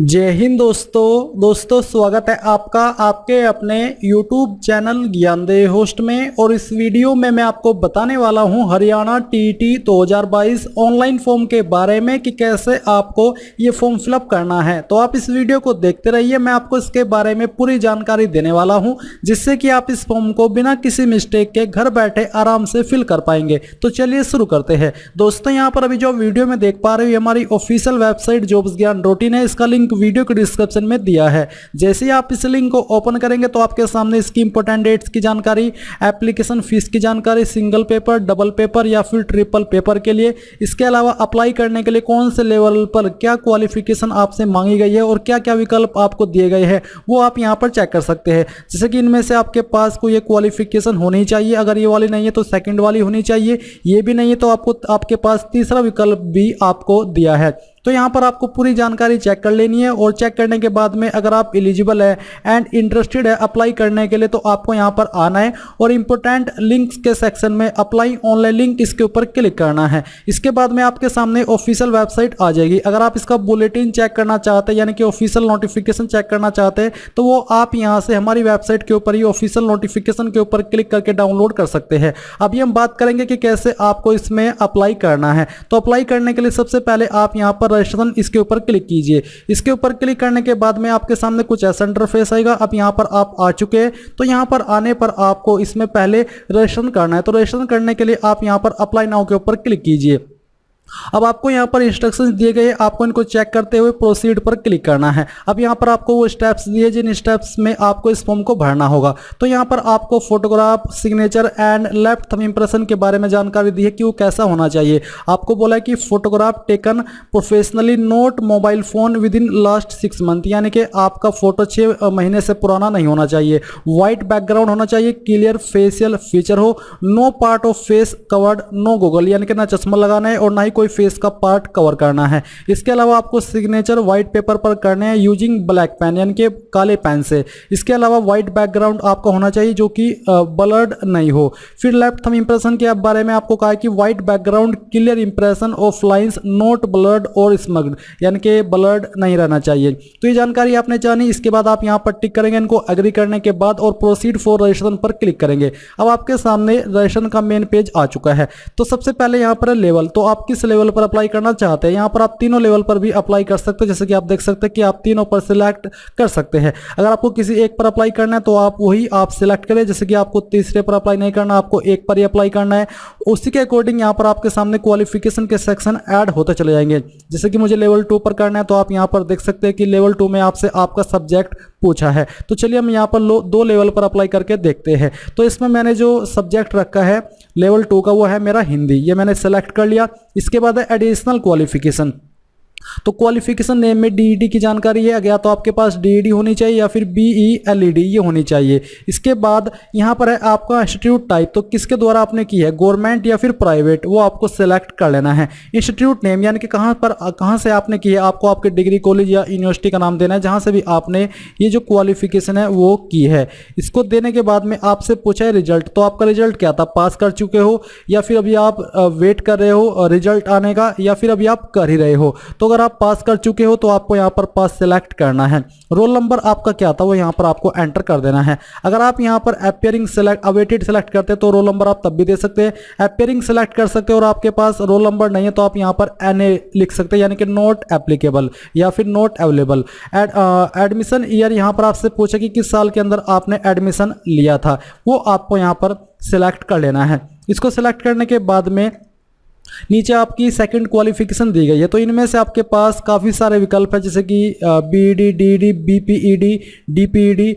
जय हिंद दोस्तों स्वागत है आपका आपके अपने YouTube चैनल ज्ञानदेह होस्ट में। और इस वीडियो में मैं आपको बताने वाला हूं हरियाणा टीईटी 2022 ऑनलाइन फॉर्म के बारे में कि कैसे आपको ये फॉर्म फिलअप करना है। तो आप इस वीडियो को देखते रहिए, मैं आपको इसके बारे में पूरी जानकारी देने वाला हूं जिससे कि आप इस फॉर्म को बिना किसी मिस्टेक के घर बैठे आराम से फिल कर पाएंगे। तो चलिए शुरू करते हैं। दोस्तों यहाँ पर अभी जो वीडियो में देख पा रहे हो हमारी ऑफिशियल वेबसाइट jobsgyan.in है। इसका लिंक वीडियो के डिस्क्रिप्शन में दिया है। जैसे ही आप इस लिंक को ओपन करेंगे तो आपके सामने इसकी इंपॉर्टेंट डेट्स की जानकारी, एप्लीकेशन फीस की जानकारी, सिंगल पेपर, डबल पेपर या फिर ट्रिपल पेपर के लिए, इसके अलावा अप्लाई करने के लिए कौन से लेवल पर क्या क्वालिफिकेशन आपसे मांगी गई है और क्या क्या विकल्प आपको दिए गए हैं वो आप यहाँ पर चेक कर सकते हैं। जैसे कि इनमें से आपके पास कोई ये क्वालिफिकेशन होनी चाहिए, अगर ये वाली नहीं है तो सेकंड वाली होनी चाहिए, ये भी नहीं है तो आपको आपके पास तीसरा विकल्प भी आपको दिया है। तो यहाँ पर आपको पूरी जानकारी चेक कर लेनी है और चेक करने के बाद में अगर आप एलिजिबल है एंड इंटरेस्टेड है अप्लाई करने के लिए तो आपको यहाँ पर आना है और इंपॉर्टेंट लिंक्स के सेक्शन में अप्लाई ऑनलाइन लिंक इसके ऊपर क्लिक करना है। इसके बाद में आपके सामने ऑफिशियल वेबसाइट आ जाएगी। अगर आप इसका बुलेटिन चेक करना चाहते हैं यानी कि ऑफिशियल नोटिफिकेशन चेक करना चाहते हैं तो वो आप यहाँ से हमारी वेबसाइट के ऊपर ही ऑफिशियल नोटिफिकेशन के ऊपर क्लिक करके डाउनलोड कर सकते हैं। अभी हम बात करेंगे कि कैसे आपको इसमें अप्लाई करना है। तो अप्लाई करने के लिए सबसे पहले आप यहाँ पर रजिस्ट्रेशन इसके ऊपर क्लिक कीजिए। इसके ऊपर क्लिक करने के बाद में आपके सामने कुछ ऐसा इंटरफेस आएगा। अब यहाँ पर आप आ चुके हैं तो यहाँ पर आने पर आपको इसमें पहले रजिस्ट्रेशन करना है। तो रजिस्ट्रेशन करने के लिए आप यहाँ पर अप्लाई नाउ के ऊपर क्लिक कीजिए। अब आपको यहाँ पर इंस्ट्रक्शंस दिए गए, आपको इनको चेक करते हुए प्रोसीड पर क्लिक करना है। अब यहाँ पर आपको वो स्टेप्स दिए जिन स्टेप्स में आपको इस फॉर्म को भरना होगा। तो यहाँ पर आपको photograph, signature and left thumb impression के बारे में जानकारी दी है कि वो कैसा होना चाहिए। आपको बोला है कि photograph taken professionally, note mobile phone with in last 6 month, यानी कि आपका फोटो 6 महीने से पुराना नहीं होना चाहिए। व्हाइट बैकग्राउंड होना चाहिए, क्लियर फेशियल फीचर हो, no part of face covered, no goggle, यानी कि ना चश्मा लगाना है और ना ही कोई फेस का पार्ट कवर करना है। इसके अलावा आपको सिग्नेचर व्हाइट पेपर पर करने हैं यूजिंग ब्लैक पेन, यानी कि काले पेन से। इसके अलावा व्हाइट बैकग्राउंड आपका होना चाहिए जो कि ब्लर्ड नहीं हो। फिर लेफ्ट थंब इंप्रेशन के बारे में आपको कहा कि white background, clear impression of lines, note blurred और स्मग्ड, यानी कि ब्लर्ड नहीं रहना चाहिए। तो ये जानकारी आपने जानी। इसके बाद आप यहाँ पर टिक करेंगे इनको एग्री करने के बाद और प्रोसीड फॉर रजिस्ट्रेशन पर क्लिक करेंगे। अब आपके सामने रजिस्ट्रेशन का मेन पेज आ चुका है। तो सबसे पहले यहाँ पर लेवल, तो आप किस लेवल पर अप्लाई करना चाहते हैं। यहाँ पर आप तीनों लेवल पर भी अप्लाई कर सकते हैं। जैसे कि आप देख सकते हैं कि आप तीनों पर सिलेक्ट कर सकते हैं। अगर आपको किसी एक पर अप्लाई करना है तो आप वही आप सिलेक्ट करें। जैसे कि आपको तीसरे पर अप्लाई नहीं करना, आपको एक पर ही अप्लाई करना है। उसी के अकॉर्डिंग यहाँ पर आपके सामने क्वालिफिकेशन के सेक्शन ऐड होते चले जाएंगे। जैसे कि मुझे लेवल 2 पर करना है तो आप यहाँ पर देख सकते हैं कि लेवल 2 में आपसे आपका सब्जेक्ट पूछा है। तो चलिए हम यहाँ पर 2 लेवल पर अप्लाई करके देखते हैं। तो इसमें मैंने जो सब्जेक्ट रखा है लेवल 2 का वो है मेरा हिंदी, ये मैंने सेलेक्ट कर लिया। इसके बाद है एडिशनल क्वालिफिकेशन। तो क्वालिफिकेशन नेम में डीईडी की जानकारी है, या तो आपके पास डीईडी होनी चाहिए या फिर बीईएलईडी ये होनी चाहिए। इसके बाद यहाँ पर है आपका इंस्टीट्यूट टाइप, तो किसके द्वारा आपने की है, गवर्नमेंट या फिर प्राइवेट, वो आपको सेलेक्ट कर लेना है। इंस्टीट्यूट नेम यानी कि कहाँ से आपने की है, आपको आपके डिग्री कॉलेज या यूनिवर्सिटी का नाम देना है जहाँ से भी आपने ये जो क्वालिफिकेशन है वो की है। इसको देने के बाद में आपसे पूछा है रिजल्ट, तो आपका रिजल्ट क्या था, पास कर चुके हो या फिर अभी आप वेट कर रहे हो रिजल्ट आने का या फिर अभी आप कर ही रहे हो। तो अगर आप पास कर चुके हो तो आपको यहाँ पर पास सिलेक्ट करना है। रोल नंबर आपका क्या था वो यहाँ पर आपको एंटर कर देना है। अगर आप यहाँ पर अपीयरिंग सेलेक्ट अवेटेड सेलेक्ट करते हैं तो रोल नंबर आप तब भी दे सकते हैं। अपीयरिंग सेलेक्ट कर सकते हैं और आपके पास रोल नंबर नहीं है तो आप यहाँ पर NA लिख सकते हैं, यानी कि नॉट एप्लीकेबल या फिर नॉट अवेलेबल। एडमिशन ईयर यहाँ पर आपसे पूछा कि किस साल के अंदर आपने एडमिशन लिया था, वो आपको यहाँ पर सिलेक्ट कर लेना है। इसको सिलेक्ट करने के बाद में नीचे आपकी सेकंड क्वालिफिकेशन दी गई है। तो इनमें से आपके पास काफ़ी सारे विकल्प है, जैसे कि BEd, DEd, BPEd, DPEd,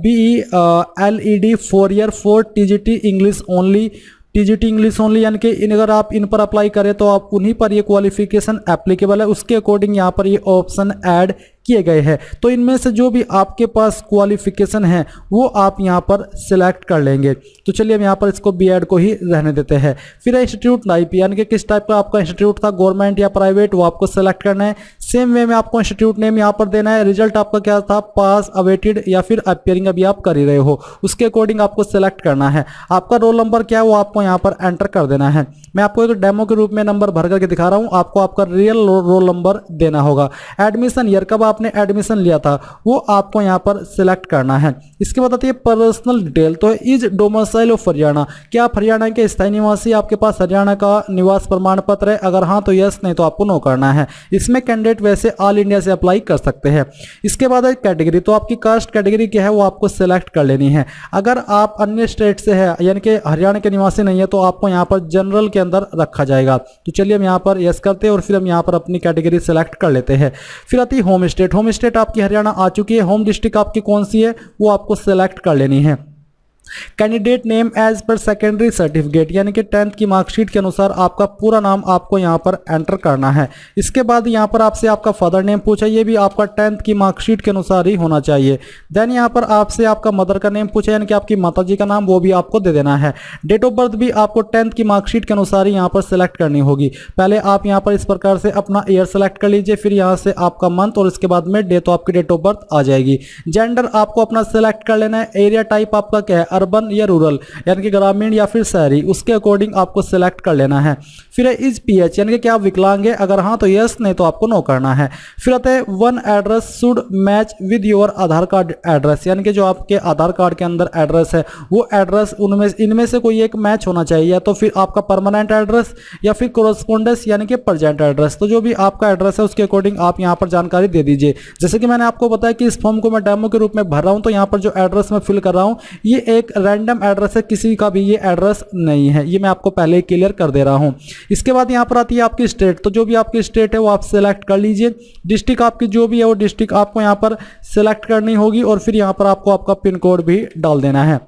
BElEd, 4 year 4 TGT English only, TGT English only, यानी कि अगर आप इन पर अप्लाई करें तो आप उन्हीं पर ये क्वालिफिकेशन एप्लीकेबल है। उसके अकॉर्डिंग यहाँ पर ये ऑप्शन ऐड किए गए हैं। तो इनमें से जो भी आपके पास क्वालिफिकेशन है वो आप यहाँ पर सिलेक्ट कर लेंगे। तो चलिए हम यहाँ पर इसको बीएड को ही रहने देते हैं। फिर इंस्टीट्यूट टाइप, यानी कि किस टाइप का आपका इंस्टीट्यूट था, गवर्नमेंट या प्राइवेट, वो आपको सिलेक्ट करना है। सेम वे में आपको इंस्टीट्यूट नेम यहाँ पर देना है। रिजल्ट आपका क्या था, पास, अवेटेड या फिर अपीयरिंग, अभी आप कर ही रहे हो, उसके अकॉर्डिंग आपको सिलेक्ट करना है। आपका रोल नंबर क्या है वो आपको यहाँ पर एंटर कर देना है। मैं आपको एक डेमो के रूप में नंबर भर करके दिखा रहा हूँ, आपको आपका रियल रोल नंबर देना होगा। एडमिशन ईयर, कब आपने एडमिशन लिया था, वो आपको यहाँ पर सिलेक्ट करना है। इसके बाद आती है पर्सनल डिटेल। तो इज डोमिसाइल ऑफ हरियाणा, क्या आप हरियाणा के स्थायी निवासी, आपके पास हरियाणा का निवास प्रमाण पत्र है, अगर हाँ तो यस, नहीं तो आपको नो करना है। इसमें कैंडिडेट वैसे ऑल इंडिया से अप्लाई कर सकते हैं। इसके बाद कैटेगरी, तो आपकी कास्ट कैटेगरी क्या है वो आपको सिलेक्ट कर लेनी है। अगर आप अन्य स्टेट से है यानी कि हरियाणा के निवासी नहीं है तो आपको यहाँ पर जनरल के अंदर रखा जाएगा। तो चलिए हम यहाँ पर यस करते हैं और फिर हम यहाँ पर अपनी कैटेगरी सिलेक्ट कर लेते हैं। फिर आती है होम स्टेट। होम स्टेट आपकी हरियाणा आ चुकी है। होम डिस्ट्रिक्ट आपकी कौन सी है वो आपको सिलेक्ट कर लेनी है। कैंडिडेट नेम एज पर सेकेंडरी सर्टिफिकेट, यानी कि 10th की मार्कशीट के अनुसार आपका पूरा नाम आपको यहाँ पर एंटर करना है। इसके बाद यहाँ पर आपसे आपका फादर नेम पूछा, ये भी आपका 10th की मार्कशीट के अनुसार ही होना चाहिए। देन यहाँ पर आपसे आपका मदर का नेम पूछा, यानी कि आपकी माता जी का नाम, वो भी आपको दे देना है। डेट ऑफ बर्थ भी आपको 10th की मार्कशीट के अनुसार ही यहाँ पर सिलेक्ट करनी होगी। पहले आप यहाँ पर इस प्रकार से अपना ईयर सेलेक्ट कर लीजिए, फिर यहाँ से आपका मंथ और इसके बाद में डे, तो आपकी डेट ऑफ बर्थ आ जाएगी। जेंडर आपको अपना सिलेक्ट कर लेना है। एरिया टाइप आपका क्या है, अर्बन या रूरल, यानी कि ग्रामीण या फिर शहरी, उसके अकॉर्डिंग आपको सिलेक्ट कर लेना है। फिर इज पीएच, यानी कि क्या आप विकलांग है, अगर हाँ तो यस, नहीं तो आपको नो करना है। फिर आते हैं one address should match with your Aadhaar card address, यानी कि जो आपके आधार कार्ड के अंदर एड्रेस है वो एड्रेस इनमें से कोई एक मैच होना चाहिए, या तो फिर आपका परमानेंट एड्रेस या फिर कोरस्पोंडेंस यानी कि प्रेजेंट एड्रेस। तो जो भी आपका एड्रेस है उसके अकॉर्डिंग आप यहाँ पर जानकारी दे दीजिए। जैसे कि मैंने आपको बताया कि इस फॉर्म को मैं डेमो के रूप में भर रहा हूँ, तो यहाँ पर जो एड्रेस मैं फिल कर रहा हूँ ये एक रैंडम एड्रेस है, किसी का भी ये एड्रेस नहीं है, ये मैं आपको पहले ही क्लियर कर दे रहा हूं। इसके बाद यहां पर आती है आपकी स्टेट। तो जो भी आपकी स्टेट है वो आप सिलेक्ट कर लीजिए। डिस्ट्रिक्ट आपकी जो भी है वो डिस्ट्रिक्ट आपको यहां पर सिलेक्ट करनी होगी और फिर यहां पर आपको आपका पिन कोड भी डाल देना है।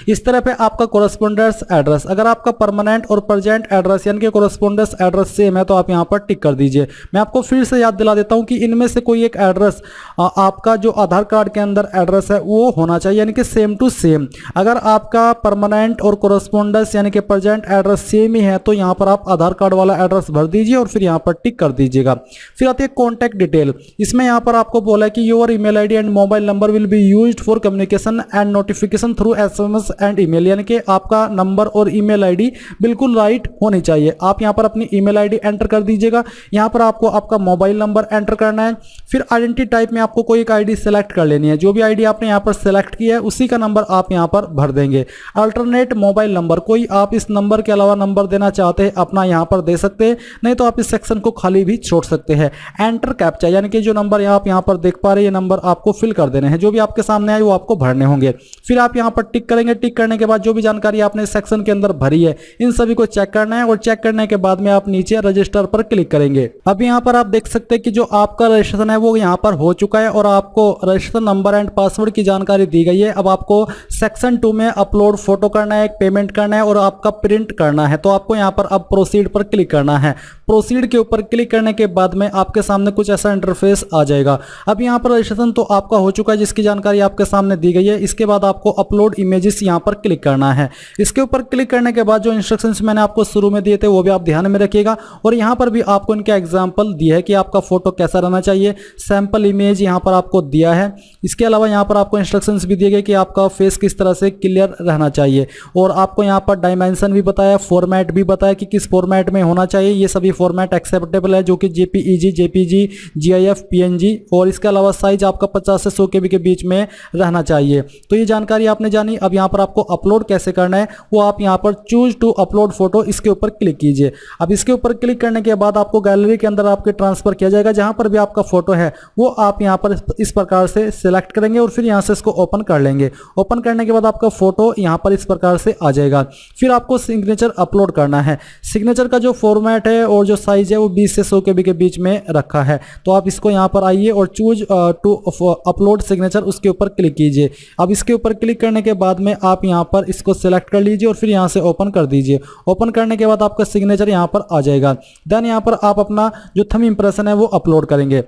इस तरह पे आपका कोरस्पोंडेंस एड्रेस, अगर आपका परमानेंट और प्रेजेंट एड्रेस यानी कि कोरस्पोंडेंस एड्रेस सेम है तो आप यहां पर टिक कर दीजिए। मैं आपको फिर से याद दिला देता हूं कि इनमें से कोई एक एड्रेस आपका जो आधार कार्ड के अंदर एड्रेस है वो होना चाहिए, यानी कि सेम टू सेम। अगर आपका परमानेंट और कोरस्पोंडेंस यानी कि प्रेजेंट एड्रेस सेम ही है तो यहां पर आप आधार कार्ड वाला एड्रेस भर दीजिए और फिर यहां पर टिक कर दीजिएगा। फिर आती है कॉन्टैक्ट डिटेल। इसमें यहां पर आपको बोला है कि your email ID and mobile number will be used for communication and notification through SMS and email, यानी कि आपका नंबर और ईमेल आईडी बिल्कुल राइट होनी चाहिए। आप यहां पर अपनी ईमेल आईडी एंटर कर दीजिएगा। यहां पर आपको आपका मोबाइल नंबर एंटर करना है। फिर आइडेंटिटी टाइप में आपको कोई एक आईडी सेलेक्ट कर लेनी है। जो भी आईडी आपने यहां पर सेलेक्ट किया है उसी का नंबर आप यहां पर भर देंगे। अल्टरनेट मोबाइल नंबर, कोई आप इस नंबर के अलावा नंबर देना चाहते हैं अपना यहां पर दे सकते हैं, नहीं तो आप इस सेक्शन को खाली भी छोड़ सकते हैं। एंटर कैप्चा, यानी कि जो नंबर आप यहां पर देख पा रहे हैं ये नंबर आपको फिल कर देने हैं। जो भी आपके सामने आए वो आपको भरने होंगे। फिर आप यहां पर टिक करेंगे। टिक करने के बाद जो भी जानकारी आपने सेक्शन के अंदर भरी है इन सभी को चेक करना है और चेक करने के बाद में आप नीचे रजिस्टर पर क्लिक करेंगे। अब यहां पर आप देख सकते हैं कि जो आपका रजिस्ट्रेशन है वो यहां पर हो चुका है और आपको रजिस्ट्रेशन नंबर एंड पासवर्ड की जानकारी दी गई है। अब आपको सेक्शन 2 में अपलोड फोटो करना है, पेमेंट करना है और आपका प्रिंट करना है। तो आपको यहां पर अब प्रोसीड पर क्लिक करना है। प्रोसीड के ऊपर क्लिक करने के बाद में आपके सामने कुछ ऐसा इंटरफेस आ जाएगा। अब यहां पर रजिस्ट्रेशन तो आपका हो चुका है जिसकी जानकारी आपके सामने दी गई है। इसके बाद आपको अपलोड इमेजेस यहां पर क्लिक करना है। इसके ऊपर क्लिक करने के बाद जो इंस्ट्रक्शंस मैंने आपको शुरू में दिए थे वो भी आप ध्यान में रखिएगा और यहां पर भी आपको इनका एग्जांपल दिया है कि आपका फोटो कैसा रहना चाहिए। सैंपल इमेज यहां पर आपको दिया है। इसके अलावा यहां पर आपको इंस्ट्रक्शंस भी दिए गए कि आपका फेस किस तरह से क्लियर रहना चाहिए और आपको यहां पर डायमेंशन भी बताया, फॉर्मेट भी बताया कि किस फॉर्मेट में होना चाहिए। ये सभी फॉर्मेट एक्सेप्टेबल है जो कि जेपीईजी, जेपीजी, जीआईएफ, पीएनजी और इसके अलावा साइज आपका 50 से 100 KB के बीच में रहना चाहिए। तो ये जानकारी आपने जानी। अब यहां पर आपको अपलोड कैसे करना है वो आप यहां पर चूज टू अपलोड फोटो इसके ऊपर क्लिक कीजिए। अब इसके ऊपर क्लिक करने के बाद आपको गैलरी के अंदर आपके ट्रांसफर किया जाएगा। जहां पर भी आपका फोटो है वो आप यहां पर इस प्रकार से सिलेक्ट करेंगे और फिर यहां से इसको ओपन कर लेंगे। ओपन करने के बाद आपका फोटो यहां पर इस प्रकार से आ जाएगा। फिर आपको सिग्नेचर अपलोड करना है। सिग्नेचर का जो फॉर्मेट है और जो साइज है वो 20 से 100 KB के बीच में रखा है। तो आप इसको यहां पर आइए और चूज टू अपलोड सिग्नेचर उसके ऊपर क्लिक कीजिए। अब इसके ऊपर क्लिक करने के बाद में आप यहां पर इसको सिलेक्ट कर लीजिए और फिर यहां से ओपन कर दीजिए। ओपन करने के बाद आपका सिग्नेचर यहां पर आ जाएगा। देन यहां पर आप अपना जो थंब इंप्रेशन है वो अपलोड करेंगे।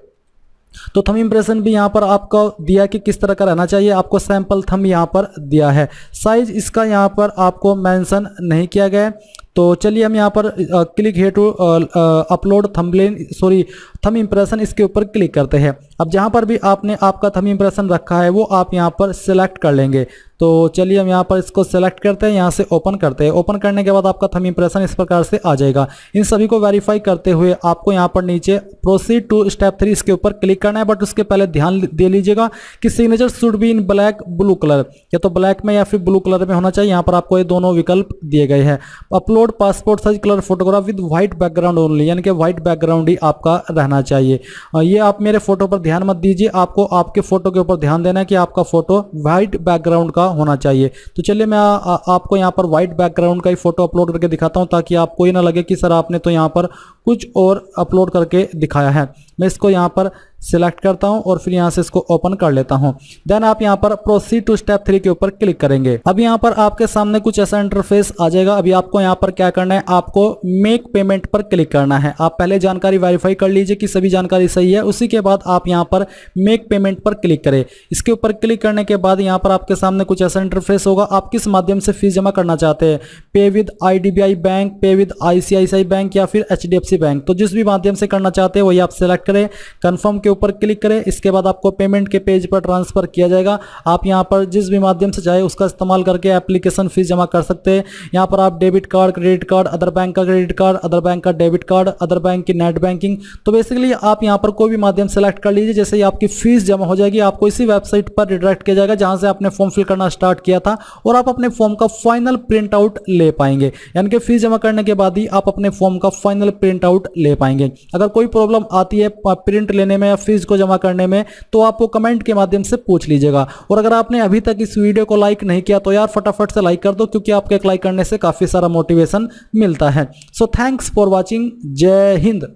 तो थंब इम्प्रेशन भी यहाँ पर आपको दिया कि किस तरह का रहना चाहिए, आपको सैंपल थंब यहाँ पर दिया है। साइज इसका यहाँ पर आपको मेंशन नहीं किया गया है। तो चलिए हम यहाँ पर क्लिक है टू अपलोड थंब इम्प्रेशन, इसके ऊपर क्लिक करते हैं। अब जहाँ पर भी आपने आपका थंब इम्प्रेशन रखा है वो आप यहाँ पर सिलेक्ट कर लेंगे। तो चलिए हम यहाँ पर इसको सेलेक्ट करते हैं, यहाँ से ओपन करते हैं। ओपन करने के बाद आपका थंब इम्प्रेशन इस प्रकार से आ जाएगा। इन सभी को वेरीफाई करते हुए आपको यहाँ पर नीचे प्रोसीड टू स्टेप 3 इसके ऊपर क्लिक करना है। बट उसके पहले ध्यान दे लीजिएगा कि signature should be in black blue colour, या तो ब्लैक में या फिर ब्लू कलर में होना चाहिए। यहाँ पर आपको ये दोनों विकल्प दिए गए हैं। Upload passport size colour photograph with white background only, यानी कि व्हाइट बैकग्राउंड ही आपका रहना चाहिए। ये आप मेरे फोटो पर ध्यान मत दीजिए, आपको आपके फोटो के ऊपर ध्यान देना है कि आपका फोटो व्हाइट बैकग्राउंड का होना चाहिए। तो चलिए मैं आपको यहाँ पर व्हाइट बैकग्राउंड का ही फोटो अपलोड करके दिखाता हूँ, ताकि आपको ये ना लगे कि सर आपने तो यहाँ पर कुछ और अपलोड करके दिखाया है। मैं इसको यहाँ पर सिलेक्ट करता हूं और फिर यहां से इसको ओपन कर लेता हूं। देन आप यहां पर प्रोसीड टू स्टेप 3 के ऊपर क्लिक करेंगे। अब यहां पर आपके सामने कुछ ऐसा इंटरफेस आ जाएगा। अभी आपको यहां पर क्या करना है, आपको मेक पेमेंट पर क्लिक करना है। आप पहले जानकारी वेरीफाई कर लीजिए कि सभी जानकारी सही है, उसी के बाद आप यहां पर मेक पेमेंट पर क्लिक करें। इसके ऊपर क्लिक करने के बाद यहां पर आपके सामने कुछ ऐसा इंटरफेस होगा। आप किस माध्यम से फीस जमा करना चाहते हैं, पे विद IDBI बैंक, पे विद ICICI बैंक या फिर HDFC बैंक। तो जिस भी माध्यम से करना चाहते हैं वही आप सिलेक्ट करें, कंफर्म के ऊपर क्लिक करें। इसके बाद आपको पेमेंट के पेज पर ट्रांसफर किया जाएगा। आप यहां पर जिस भी माध्यम से चाहे उसका इस्तेमाल करके एप्लीकेशन फीस जमा कर सकते हैं। यहां पर आप debit card, credit card, other bank का क्रेडिट कार्ड, अदर बैंक का डेबिट कार्ड, अदर बैंक की नेट बैंकिंग, तो बेसिकली आप यहां पर कोई भी माध्यम सेलेक्ट कर लीजिए। जैसे ही आपकी फीस जमा हो जाएगी आपको इसी वेबसाइट पर रिडायरेक्ट किया जाएगा जहां से आपने फॉर्म फिल करना स्टार्ट किया था, और आप अपने फॉर्म का फाइनल प्रिंट आउट ले पाएंगे। यानी कि फीस जमा करने के बाद ही आप अपने फॉर्म का फाइनल प्रिंट आउट ले पाएंगे। अगर कोई प्रॉब्लम आती है प्रिंट लेने में या फीस को जमा करने में तो आप वो कमेंट के माध्यम से पूछ लीजिएगा। और अगर आपने अभी तक इस वीडियो को लाइक नहीं किया तो यार फटाफट से लाइक कर दो, क्योंकि आपके एक लाइक करने से काफी सारा मोटिवेशन मिलता है। So thanks for watching. जय हिंद।